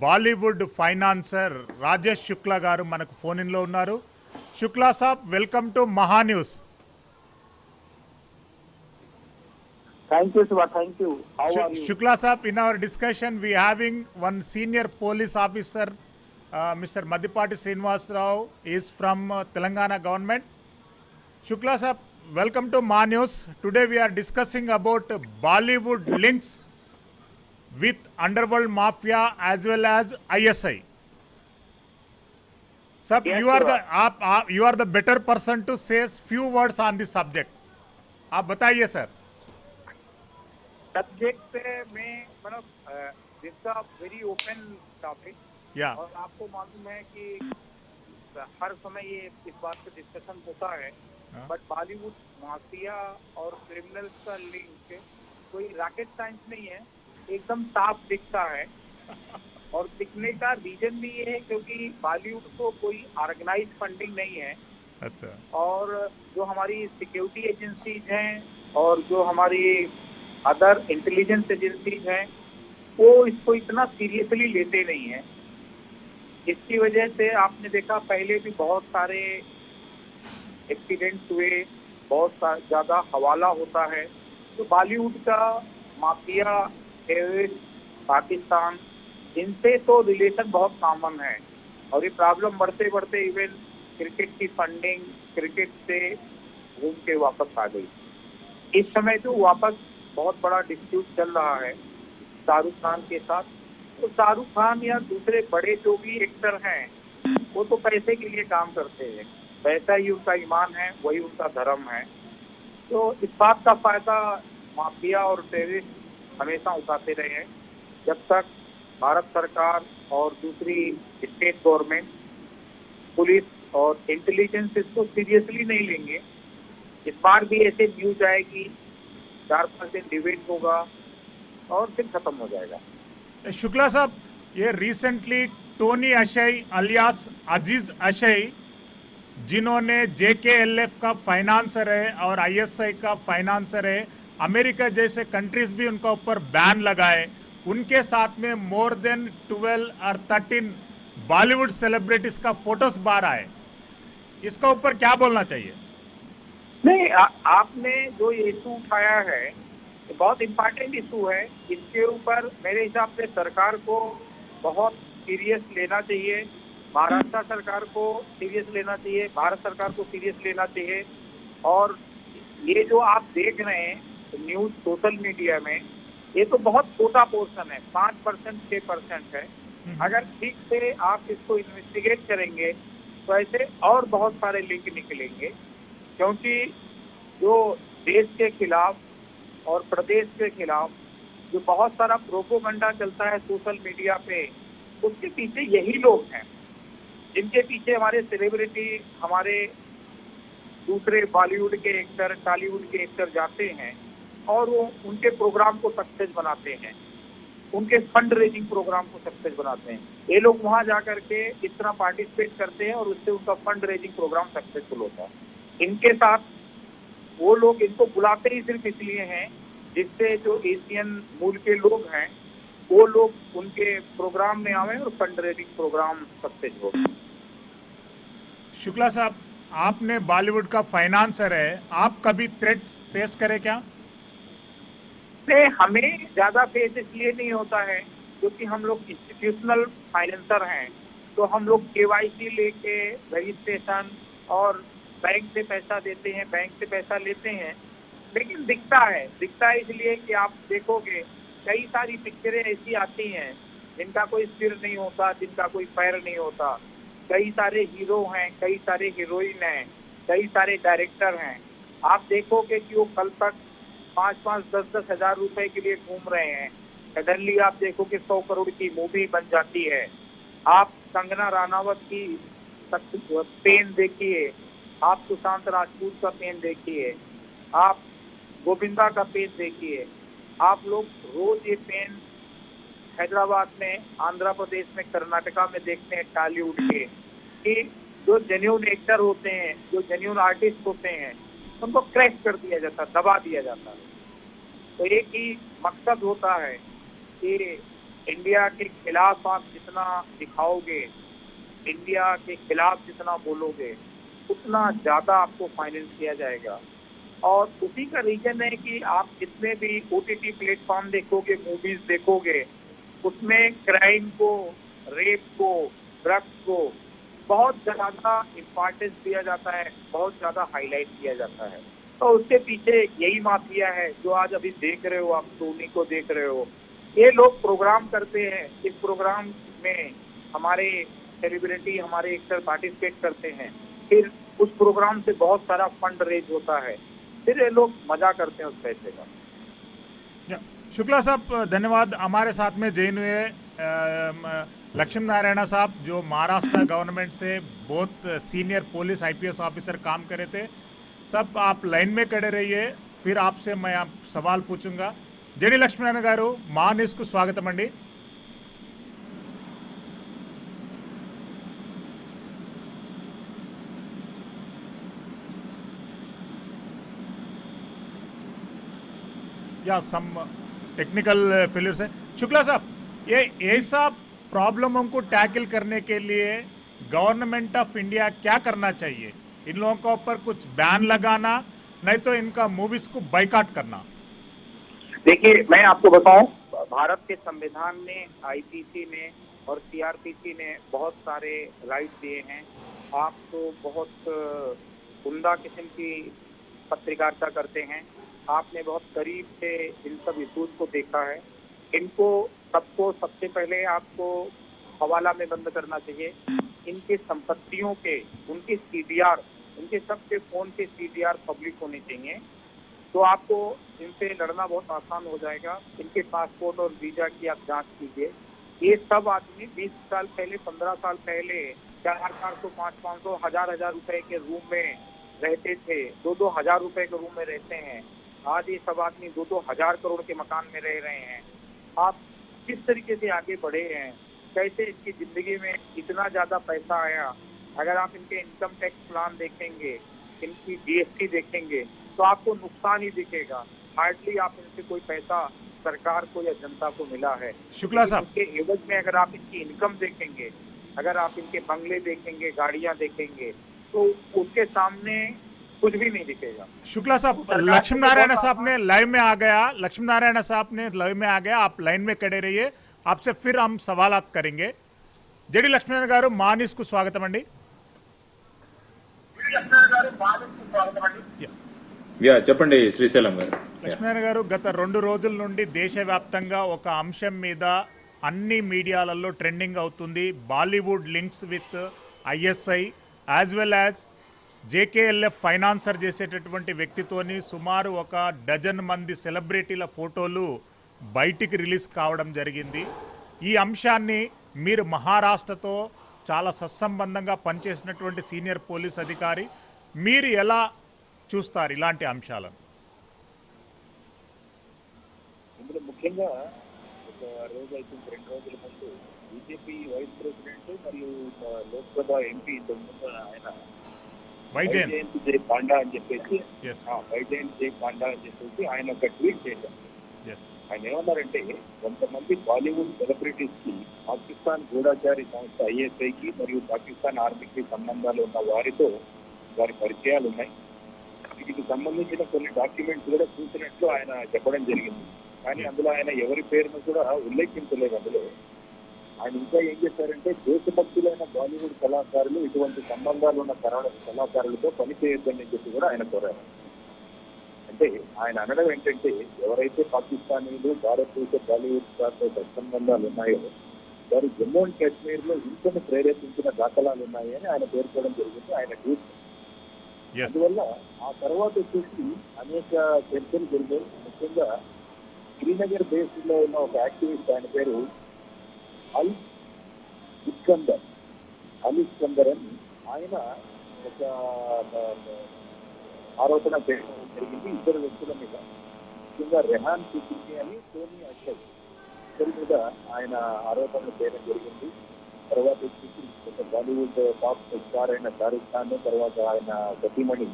Bollywood financier Rajesh Shukla గారు మనకు phone ఇన్లో ఉన్నారు. శుక్లా సాబ్, వెల్కమ్ టు మహా news. Thank you, Shiva. Thank you. How are you? Shukla Saab, in our discussion, we having one senior police officer, Mr. Madhipati Srinivas Rao, is from Telangana government. Shukla Saab, welcome to Ma News. Today we are discussing about Bollywood links with underworld mafia as well as ISI. Sir, Yes, you are the better person to say few words on this subject. आप बताइए sir. Subject में मतलब this a very open topic या और आपको मालूम है कि हर समय ये इस बात पे डिस्कशन होता है. बट बॉलीवुड माफिया और क्रिमिनल्स का लिंक कोई रॉकेट साइंस नहीं है, एकदम साफ दिखता है. और दिखने का रीजन भी ये है क्योंकि बॉलीवुड को कोई ऑर्गेनाइज फंडिंग नहीं है. अच्छा. और जो हमारी सिक्योरिटी एजेंसीज हैं और जो हमारी अदर इंटेलिजेंस एजेंसीज हैं वो इसको इतना सीरियसली लेते नहीं है. इसकी वजह से आपने देखा पहले भी बहुत सारे एक्सीडेंट्स हुए, बहुत ज्यादा हवाला होता है. तो बॉलीवुड का माफिया, टेररिस्ट, पाकिस्तान, इनसे तो रिलेशन बहुत कॉमन है. और ये प्रॉब्लम बढ़ते बढ़ते इवन क्रिकेट की फंडिंग क्रिकेट से घूम के वापस आ गई. इस समय जो वापस बहुत बड़ा डिस्प्यूट चल रहा है शाहरुख खान के साथ, तो शाहरुख खान या दूसरे बड़े जो भी एक्टर हैं वो तो पैसे के लिए काम करते हैं. पैसा ही उनका ईमान है, वही उनका धर्म है. तो इस बात का फायदा माफिया और टेररिस्ट हमेशा उठाते रहे हैं. जब तक भारत सरकार और दूसरी स्टेट गवर्नमेंट, पुलिस और इंटेलिजेंस इसको सीरियसली नहीं लेंगे. इस बार भी ऐसे न्यूज आएगी, 4-5 दिन डिबेट होगा और फिर खत्म हो जाएगा. शुक्ला साहब, ये रिसेंटली टोनी अशई अलियास अजीज अशई, जिन्होंने JKLF का फाइनेंसर है और ISI का फाइनेंसर है, अमेरिका जैसे कंट्रीज भी उनका ऊपर बैन लगाए, उनके साथ में मोर देन 12 और 13 बॉलीवुड सेलिब्रिटीज का फोटोज बाहर आए. इसका ऊपर क्या बोलना चाहिए? नहीं, आपने जो ये इशू उठाया है ये बहुत इम्पोर्टेंट इशू है. इसके ऊपर मेरे हिसाब से सरकार को बहुत सीरियस लेना चाहिए. महाराष्ट्र सरकार को सीरियस लेना चाहिए, भारत सरकार को सीरियस लेना चाहिए. और ये जो आप देख रहे हैं न्यूज सोशल मीडिया में, ये तो बहुत छोटा पोर्शन है, 5% 6% है. अगर ठीक से आप इसको इन्वेस्टिगेट करेंगे तो ऐसे और बहुत सारे लिंक निकलेंगे. क्योंकि जो देश के खिलाफ और प्रदेश के खिलाफ जो बहुत सारा प्रोपोगंडा चलता है सोशल मीडिया पे, उसके पीछे यही लोग हैं जिनके पीछे हमारे सेलिब्रिटी, हमारे दूसरे बॉलीवुड के एक्टर, टॉलीवुड के एक्टर जाते हैं और वो उनके प्रोग्राम को सक्सेस बनाते हैं, उनके फंड रेजिंग प्रोग्राम को सक्सेस बनाते हैं. ये लोग वहां जाकर के इस तरह पार्टिसिपेट करते हैं और उससे उनका फंड रेजिंग प्रोग्राम सक्सेसफुल होता है. इनके साथ वो लोग इनको बुलाते ही सिर्फ इसलिए हैं जिससे जो एशियन मूल के लोग हैं वो लोग उनके प्रोग्राम में आवे और फंड रेजिंग प्रोग्राम सक्सेस हो. शुक्ला साहब, आपने बॉलीवुड का फाइनेंसर है, आप कभी थ्रेट फेस करे क्या? हमें ज्यादा फेस इसलिए नहीं होता है क्योंकि हम लोग इंस्टीट्यूशनल फाइनेंसर हैं. तो हम लोग KYC लेके रजिस्ट्रेशन और बैंक से पैसा देते हैं, बैंक से पैसा लेते हैं. लेकिन दिखता है इसलिए कि आप देखोगे कई सारी पिक्चरें ऐसी आती हैं जिनका कोई सिर नहीं होता, जिनका कोई पैर नहीं होता. कई सारे हीरो हैं, कई सारे हीरोइन हैं, कई सारे डायरेक्टर हैं. आप देखोगे कि वो कल तक 5-5, 10-10 हजार रुपए के लिए घूम रहे हैं. सडनली आप देखो कि 100 करोड़ की मूवी बन जाती है. आप कंगना रनावत की पेन देखिए, आप सुशांत राजपूत का पेन देखिए, आप गोविंदा का पेन देखिए. आप लोग रोज ये पेन हैदराबाद में, आंध्र प्रदेश में, कर्नाटका में देखते हैं टॉलीवुड के, कि जो जेन्युइन एक्टर होते हैं, जो जेन्युइन आर्टिस्ट होते हैं, उनको क्रैश कर दिया जाता, दबा दिया जाता है. तो एक ही मकसद होता है कि इंडिया के खिलाफ आप जितना दिखाओगे, इंडिया के खिलाफ जितना बोलोगे, उतना ज्यादा आपको फाइनेंस किया जाएगा। और उसी का रीजन है कि आप जितने भी ओटीटी प्लेटफॉर्म देखोगे, मूवीज देखोगे, उसमें क्राइम को, रेप को, ड्रग्स को बहुत ज्यादा इम्पोर्टेंस दिया जाता है, बहुत ज्यादा हाईलाइट किया जाता है। तो उसके पीछे यही माफिया है जो आज अभी देख रहे हो, आप टोनी को देख रहे हो। ये लोग प्रोग्राम करते हैं, इस प्रोग्राम में हमारे सेलिब्रिटी, हमारे एक्टर पार्टिसिपेट करते हैं, फिर उस प्रोग्राम से बहुत सारा फंड रेज होता है, फिर ये लोग मजा करते हैं उस पैसे का। शुक्ला साहब धन्यवाद। हमारे साथ में जैन हुए लक्ष्मी नारायण साहब जो महाराष्ट्र गवर्नमेंट से बहुत सीनियर पुलिस आईपीएस ऑफिसर काम करे थे। सब आप लाइन में खड़े रहिए, फिर आपसे मैं आप सवाल पूछूंगा। जेडी लक्ष्मीनारायण गारू మా న్యూస్ కు స్వాగతం అండి। या सम टेक्निकल फेलियर्स है। शुक्ला साहब, ये ऐसा प्रॉब्लमों को टैकल करने के लिए गवर्नमेंट ऑफ इंडिया क्या करना चाहिए? इन लोगों के ऊपर कुछ बैन लगाना, नहीं तो इनका मूवीज को बाइकआउट करना। देखिए, मैं आपको बताऊं, भारत के संविधान ने, आईपीसी ने और सीआरपीसी ने बहुत सारे राइट दिए हैं। आप तो बहुत उम्दा किस्म की पत्रकारिता करते हैं, आपने बहुत करीब से इन सब इशूज को देखा है। इनको सबको सबसे पहले आपको हवाला में बंद करना चाहिए। इनके संपत्तियों के, उनके सीडीआर, उनके सबके फोन के सीडीआर पब्लिक होने चाहिए, तो आपको इनसे लड़ना बहुत आसान हो जाएगा। इनके पासपोर्ट और वीजा की आप जांच कीजिए। ये सब आदमी 20 साल पहले, 15 साल पहले 400, 500, 1000 रुपए के रूम में रहते थे, 2 हजार रुपए के रूम में रहते हैं। आज ये सब आदमी 2 हजार करोड़ के मकान में रह रहे हैं। आप किस तरीके से आगे बढ़े हैं, कैसे इनकी जिंदगी में इतना ज्यादा पैसा आया। अगर आप इनके इनकम टैक्स प्लान देखेंगे, इनकी जीएसटी देखेंगे, तो आपको नुकसान ही दिखेगा। हार्डली आप इनसे कोई पैसा सरकार को या जनता को मिला है। शुक्ला साहब, इनके एवज में अगर आप इनकी इनकम देखेंगे, अगर आप इनके बंगले देखेंगे, गाड़ियां देखेंगे, तो उसके सामने कुछ भी नहीं दिखेगा। शुक्ला साहब, लक्ष्मी नारायण साहब ने लाइव में आ गया, लक्ष्मी नारायण साहब ने लाइव में आ गया। आप लाइन में खड़े रहिए, आपसे फिर हम सवालात करेंगे। जेडी लक्ष्मीनारायण गारू మా న్యూస్ కు స్వాగతం అండి। చెప్పండి శ్రీశైలం గారు। లక్ష్మీనారాయణ గారు, గత 2 రోజుల నుండి దేశవ్యాప్తంగా ఒక అంశం మీద అన్ని మీడియాలలో ట్రెండింగ్ అవుతుంది। Bollywood links with ISI as well as JKLF financer చేసేటటువంటి వ్యక్తితోని సుమారు ఒక డజన్ మంది సెలబ్రిటీల ఫోటోలు బయటికి రిలీజ్ కావడం జరిగింది। ఈ అంశాన్ని మీరు మహారాష్ట్రతో చాలా సత్సంబంధంగా పనిచేసినటువంటి సీనియర్ పోలీస్ అధికారి, మీరు ఎలా చూస్తారు ఇలాంటి అంశాలను? ఇందులో ముఖ్యంగా ఒక రోజు అయితే 2 రోజుల ముందు బీజేపీ వైస్ ప్రెసిడెంట్ మరియు లోక్సభ ఎంపీ ఇంతకుముందు ఆయన వైజయంతి జై పాండా అని చెప్పేసి ఆయన ఒక ట్వీట్ చేశారు। ఆయన ఏమన్నారంటే, కొంతమంది బాలీవుడ్ సెలబ్రిటీస్ కి పాకిస్తాన్ గూఢచారి సంస్థ ఐఎస్ఐకి మరియు పాకిస్తాన్ ఆర్మీకి సంబంధాలు ఉన్న వారితో వారి పరిచయాలు ఉన్నాయి। వీటికి సంబంధించిన కొన్ని డాక్యుమెంట్స్ కూడా చూసినట్లు ఆయన చెప్పడం జరిగింది। కానీ అందులో ఆయన ఎవరి పేరును కూడా ఉల్లేఖించలేదు। అందులో ఆయన ఇంకా ఏం చేశారంటే, దేశభక్తులైన బాలీవుడ్ కళాకారులు ఇటువంటి సంబంధాలు ఉన్న కళాకారులతో పనిచేయొద్దని చెప్పి కూడా ఆయన కోరారు। అంటే ఆయన అనడం ఏంటంటే, ఎవరైతే పాకిస్తానీలు భారతదేశ బాలీవుడ్ స్టార్తో సత్సంబంధాలు ఉన్నాయో వారు జమ్మూ అండ్ కాశ్మీర్ లో హింసను ప్రేరేపించిన దాఖలాలు ఉన్నాయని ఆయన పేర్కోవడం జరిగింది ఆయన ట్వీట్। అందువల్ల ఆ తర్వాత వచ్చేసి అనేక చర్చలు జరిగాయి। ముఖ్యంగా శ్రీనగర్ బేస్ లో ఉన్న ఒక యాక్టివిస్ట్, ఆయన పేరు అల్ ఇస్కందర్ అని, ఆయన ఒక ఆరోపణ చేయడం జరిగింది 2 వ్యక్తుల మీద, ముఖ్యంగా రెహాన్ సిద్దికి అని టోనీ అషయ్, ఇద్దరి మీద ఆయన ఆరోపణలు చేయడం జరిగింది। తర్వాత ఒక బాలీవుడ్ టాప్ స్టార్ అయిన షారుఖ్ ఖాన్, తర్వాత ఆయన సతీమణి,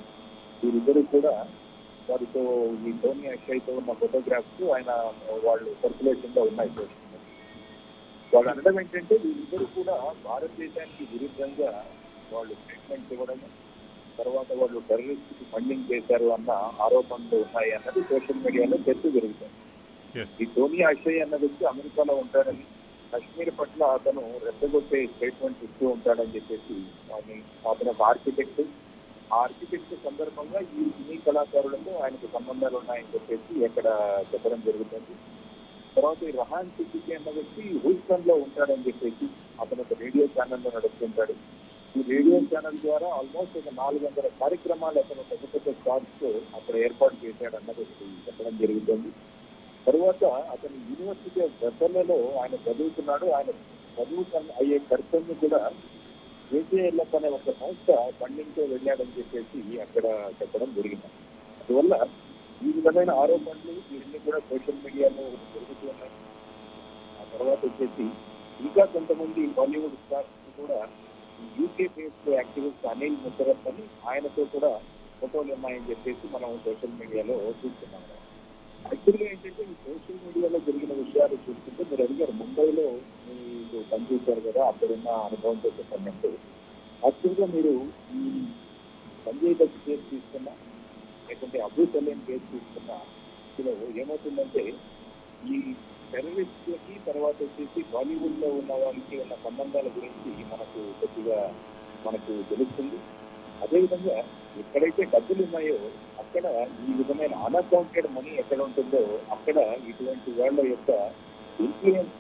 వీరిద్దరూ కూడా వారితో ఈ టోనీ అషయ్తో ఉన్న ఫోటోగ్రాఫ్స్ ఆయన వాళ్ళు సర్క్యులేషన్ లో ఉన్నాయి। వాళ్ళు అనడం ఏంటంటే వీళ్ళిద్దరూ కూడా భారతదేశానికి విరుద్ధంగా వాళ్ళు స్టేట్మెంట్స్ ఇవ్వడం, తర్వాత వాళ్ళు టెర్రరిస్ట్ కి ఫండింగ్ చేశారు అన్న ఆరోపణలు ఉన్నాయి అన్నది సోషల్ మీడియాలో చర్చ జరుగుతుంది. ఈ టోనీ అషయ్ అన్న వ్యక్తి అమెరికాలో ఉంటాడని, కశ్మీర్ పట్ల అతను రెచ్చగొట్టే స్టేట్మెంట్స్ ఇస్తూ ఉంటాడని చెప్పేసి అతను ఒక ఆర్కిటెక్ట్. ఆ ఆర్కిటెక్ట్ సందర్భంగా ఈ సినీ కళాకారులతో ఆయనకు సంబంధాలు ఉన్నాయని చెప్పేసి ఎక్కడ చెప్పడం జరుగుతుంది. తర్వాత ఈ రహాన్ సిద్దికి అన్న వ్యక్తి హూస్టన్ లో ఉంటాడని చెప్పేసి అతను ఒక రేడియో ఛానల్లో నడుస్తుంటాడు. ఈ రేడియో ఛానల్ ద్వారా ఆల్మోస్ట్ ఒక 400 కార్యక్రమాలు అతను పెద్ద పెద్ద స్టార్స్ తో అక్కడ ఏర్పాటు చేశాడు అన్నది చెప్పడం జరుగుతుంది. తర్వాత అతను యూనివర్సిటీ ఆఫ్ బెర్కెలీలో ఆయన చదువుతున్నాడు. ఆయన చదువు అయ్యే ఖర్చుని కూడా జేకేఎల్ఎఫ్ అనే ఒక సంస్థ ఫండింగ్ తో వెళ్ళాడని చెప్పేసి అక్కడ చెప్పడం జరిగింది. అందువల్ల ఈ విధమైన ఆరోపణలు ఇవన్నీ కూడా సోషల్ మీడియాలో జరుగుతూ ఉన్నాయి. ఆ తర్వాత వచ్చేసి ఇంకా కొంతమంది బాలీవుడ్ స్టార్స్ కూడా UK based activist Anil Musharraf అని ఆయనతో కూడా ఫోటోలు ఉన్నాయని చెప్పేసి మనం సోషల్ మీడియాలో చూస్తున్నాం. యాక్చువల్గా ఏంటంటే ఈ సోషల్ మీడియాలో జరిగిన విషయాలు చూస్తుంటే మీరు అడిగారు ముంబైలో మీరు పనిచేశారు కదా, అక్కడున్న అనుభవంతో చెప్పండి. యాక్చువల్గా మీరు ఈ సంజయ్ దత్ కేసు తీసుకున్నా లేకుంటే అబూ సలీం కేసు తీసుకున్నా ఇందులో ఏమవుతుందంటే ఈ టెర్రరిస్ట్లకి తర్వాత వచ్చేసి బాలీవుడ్ లో ఉన్న వాళ్ళకి ఉన్న సంబంధాల గురించి మనకు తెలుస్తుంది. అదేవిధంగా ఎక్కడైతే డబ్బులు ఉన్నాయో అక్కడ ఈ విధమైన అన్అకౌంటెడ్ మనీ ఎక్కడ ఉంటుందో అక్కడ ఇటువంటి వాళ్ళ యొక్క ఇన్ఫ్లుయెన్స్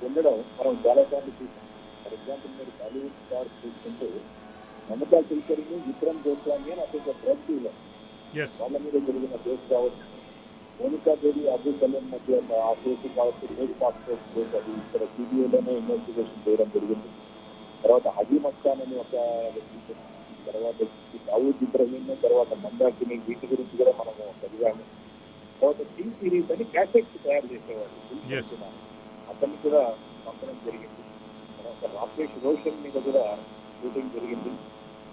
పొందడం మనం చాలాసార్లు చూసాం. ఫర్ ఎగ్జాంపుల్ మీరు బాలీవుడ్ స్టార్స్ చూసుకుంటూ మమతా కుల్కర్ని, విక్రమ్ గోస్వామి అని అతను డ్రగ్ డీలర్, వాళ్ళ మీద జరిగిన కేసు కావచ్చు, మోనికా దేవి అబూ సలీం మధ్య ఆ కేసు కావచ్చు, కేసు పాస్పోర్ట్ కేసు అది ఇక్కడ సిబిఐలోనే ఇన్వెస్టిగేషన్ చేయడం జరిగింది. తర్వాత హజీమ్ అఖ్తాన్ అని ఒక వ్యక్తి, తర్వాత దావూద్ ఇబ్రహీం, తర్వాత మందాకిని, వీటి గురించి కూడా మనము చదివాము. తర్వాత టీ సిరీస్ అని క్యాసెట్స్ తయారు చేసేవాళ్ళు, అతన్ని కూడా పంపడం జరిగింది. తర్వాత రాకేష్ రోషన్ మీద కూడా షూటింగ్ జరిగింది.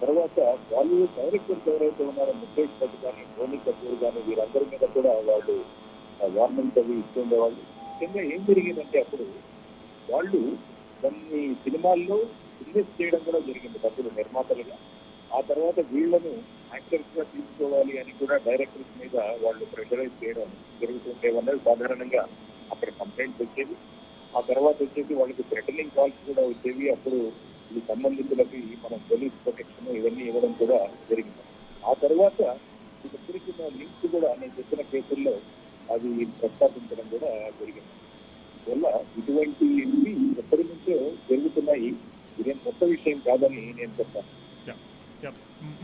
తర్వాత బాలీవుడ్ డైరెక్టర్స్ ఎవరైతే ఉన్నారో ముఖేష్ భట్ కానీ, బోని కపూర్ కానీ వీరందరి మీద కూడా వాళ్ళు వార్నింగ్స్ అవి ఇస్తుండేవాళ్ళు. ముఖ్యంగా ఏం జరిగిందంటే అప్పుడు వాళ్ళు కొన్ని సినిమాల్లో ఇన్వెస్ట్ చేయడం కూడా జరిగింది డబ్బులు నిర్మాతలుగా. ఆ తర్వాత వీళ్లను యాక్టర్స్ గా తీసుకోవాలి అని కూడా డైరెక్టర్స్ మీద వాళ్ళు ప్రెషరైజ్ చేయడం జరుగుతుండేవన్నది సాధారణంగా అక్కడ కంప్లైంట్స్ వచ్చేవి. ఆ తర్వాత వచ్చేసి వాళ్ళకి థ్రెటనింగ్ కాల్స్ కూడా వచ్చేవి. అప్పుడు ఈ సంబంధితులకి మనం పోలీస్ ప్రొటెక్షన్ ఇవన్నీ ఇవ్వడం కూడా జరిగింది. ఆ తర్వాత ఇద్దరికి లింక్స్ కూడా నేను చెప్పిన కేసుల్లో అది ప్రస్తావించడం కూడా జరిగింది. అందువల్ల ఇటువంటి ఎప్పటి నుంచో జరుగుతున్నాయి, ఇదేం కొత్త విషయం కాదని నేను చెప్తాను.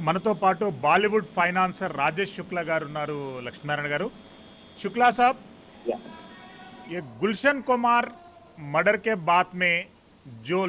మనతో పాటు బాలీవుడ్ ఫైనాన్సర్ రాజేష్ శుక్లా గారు ఉన్నారు. లక్ష్మీనారాయణ గారు, शुक्ला साहब, ये गुलशन कुमार मर्डर के बाद में जो